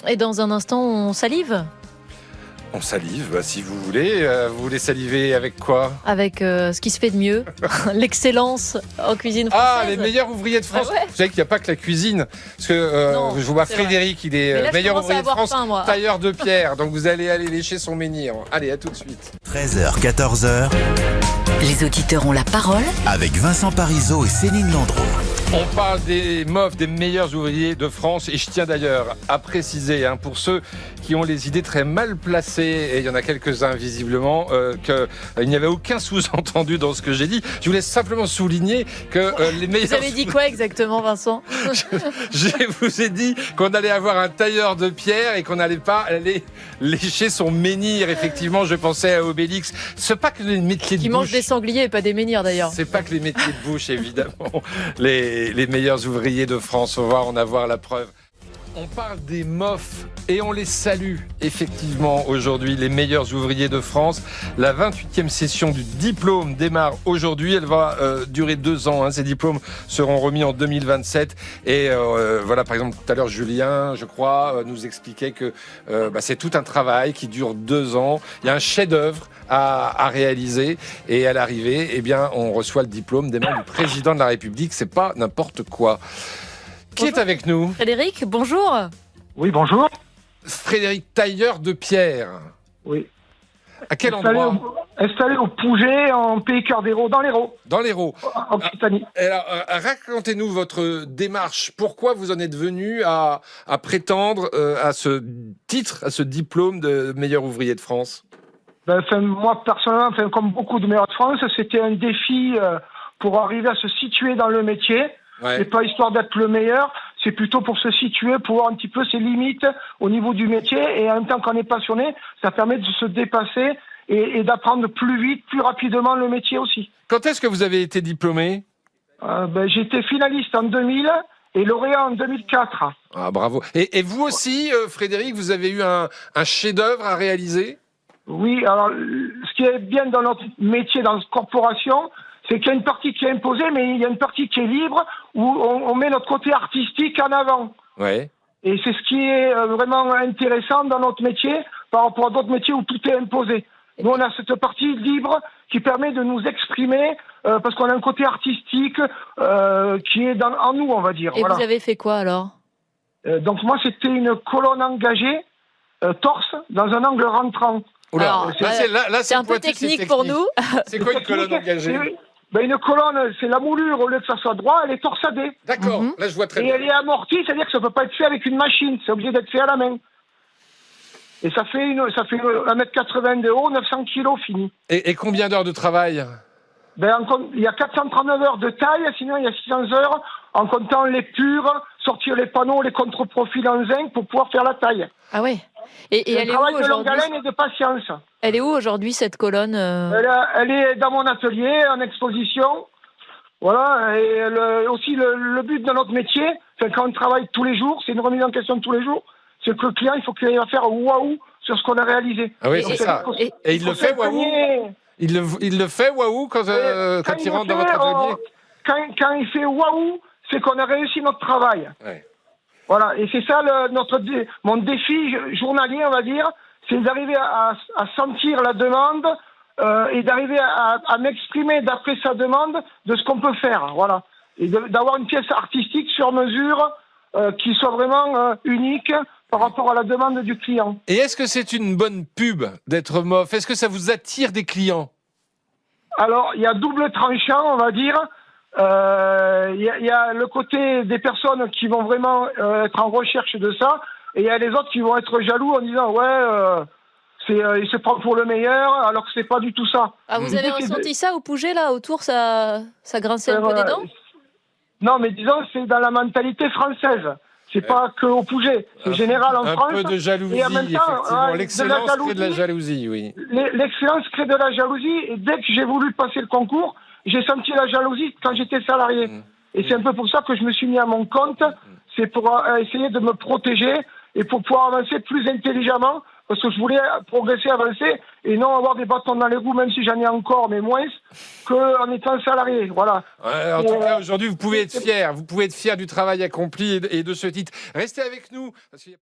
Et dans un instant, on salive On salive, si vous voulez. Vous voulez saliver avec quoi? avec ce qui se fait de mieux, l'excellence en cuisine française. Ah, les meilleurs ouvriers de France. Ouais. Vous savez qu'il n'y a pas que la cuisine. Parce que Non, je vois c'est Frédéric, il Mais là, est je meilleur commence à ouvrier de avoir France, faim, moi. tailleur de pierre. Donc vous allez aller lécher son menhir. Allez, à tout de suite. 13h, 14h, Les auditeurs ont la parole avec Vincent Parisot et Céline Landreau. On parle des MOF, des meilleurs ouvriers de France. Et je tiens d'ailleurs à préciser, pour ceux qui ont les idées très mal placées, et il y en a quelques-uns visiblement, qu'il n'y avait aucun sous-entendu dans ce que j'ai dit. Je voulais simplement souligner que les meilleurs... Vous avez dit quoi exactement, Vincent? Je vous ai dit qu'on allait avoir un tailleur de pierre et qu'on n'allait pas aller lécher son menhir. Effectivement, je pensais à Obélix. C'est pas que les métiers de Qui bouche. mange des sangliers et pas des menhirs, d'ailleurs. C'est pas que les métiers de bouche, évidemment. Les meilleurs ouvriers de France. On va en avoir la preuve. On parle des MOF et on les salue effectivement aujourd'hui, les meilleurs ouvriers de France. La 28e session du diplôme démarre aujourd'hui. Elle va durer 2 ans. Ces diplômes seront remis en 2027. Et voilà, par exemple, tout à l'heure, Julien, je crois, nous expliquait que c'est tout un travail qui dure 2 ans. Il y a un chef-d'œuvre à réaliser. Et à l'arrivée, on reçoit le diplôme des mains du président de la République. C'est pas n'importe quoi. Qui est avec nous? Frédéric, bonjour. Oui, bonjour. Frédéric, tailleur de pierre. Oui. À quel endroit? Installé au Pouget, en Pays Cœur d'Hérault, dans l'Hérault, Dans l'Hérault. en Occitanie. Alors, racontez-nous votre démarche. Pourquoi vous en êtes venu à prétendre à ce titre, à ce diplôme de meilleur ouvrier de France? Moi, personnellement, comme beaucoup de meilleurs de France, c'était un défi pour arriver à se situer dans le métier. Ouais. C'est pas histoire d'être le meilleur, c'est plutôt pour se situer, pour voir un petit peu ses limites au niveau du métier. Et en même temps qu'on est passionné, ça permet de se dépasser et d'apprendre plus vite, plus rapidement le métier aussi. Quand est-ce que vous avez été diplômé? J'ai été finaliste en 2000 et lauréat en 2004. Ah, bravo. Et vous aussi, Frédéric, vous avez eu un chef-d'œuvre à réaliser? Oui, alors ce qui est bien dans notre métier, dans notre corporation, c'est qu'il y a une partie qui est imposée, mais il y a une partie qui est libre, où on met notre côté artistique en avant. Ouais. Et c'est ce qui est vraiment intéressant dans notre métier, par rapport à d'autres métiers où tout est imposé. Nous, on a cette partie libre qui permet de nous exprimer, parce qu'on a un côté artistique qui est en nous, on va dire. Et Voilà. vous avez fait quoi, alors? Donc moi, c'était une colonne engagée, torse, dans un angle rentrant. Oula, Alors, là, C'est un peu pointu, c'est technique pour nous. C'est quoi une colonne engagée? Une colonne, c'est la moulure, au lieu que ça soit droit, elle est torsadée. D'accord, là je vois très Et bien. elle est amortie, c'est-à-dire que ça ne peut pas être fait avec une machine, c'est obligé d'être fait à la main. Et ça fait 1m80 de haut, 900 kg fini. Et combien d'heures de travail? Il y a 439 heures de taille, sinon il y a 600 heures en comptant les pures, sortir les panneaux, les contre-profils en zinc pour pouvoir faire la taille. Ah ouais. Et C'est elle un est travail où de longue aujourd'hui? haleine et de patience. Elle est où aujourd'hui, cette colonne Elle est dans mon atelier, en exposition. Voilà, et aussi le but de notre métier, c'est quand on travaille tous les jours, c'est une remise en question de tous les jours, c'est que le client, il faut qu'il aille faire waouh sur ce qu'on a réalisé. Ah oui, Et- c'est ça. et- Et il le fait, waouh? Il le fait, waouh, quand il rentre dans votre atelier? Quand il fait waouh, c'est qu'on a réussi notre travail. Ouais. Voilà, et c'est ça mon défi journalier, on va dire, c'est d'arriver à sentir la demande et d'arriver à m'exprimer d'après sa demande de ce qu'on peut faire, voilà. Et d'avoir une pièce artistique sur mesure qui soit vraiment unique par rapport à la demande du client. Et est-ce que c'est une bonne pub d'être MOF? Est-ce que ça vous attire des clients? Alors, il y a double tranchant, on va dire. Il y a le côté des personnes qui vont vraiment être en recherche de ça, et il y a les autres qui vont être jaloux en disant il se prend pour le meilleur, alors que c'est pas du tout ça. Ah, vous avez ressenti ça au Pouget, là, autour, ça grinçait un peu des dents? Non, mais disons, c'est dans la mentalité française. C'est pas que au Pouget, c'est général en France. Un peu de jalousie, et en même temps, effectivement. L'excellence crée de la jalousie, oui. L'excellence crée de la jalousie, et dès que j'ai voulu passer le concours, j'ai senti la jalousie quand j'étais salarié. Et c'est un peu pour ça que je me suis mis à mon compte, c'est pour essayer de me protéger et pour pouvoir avancer plus intelligemment, parce que je voulais progresser, avancer, et non avoir des bâtons dans les roues, même si j'en ai encore, mais moins, qu'en étant salarié. Voilà. En tout cas, aujourd'hui, vous pouvez être fier. Vous pouvez être fier du travail accompli et de ce titre. Restez avec nous. Parce qu'il y a...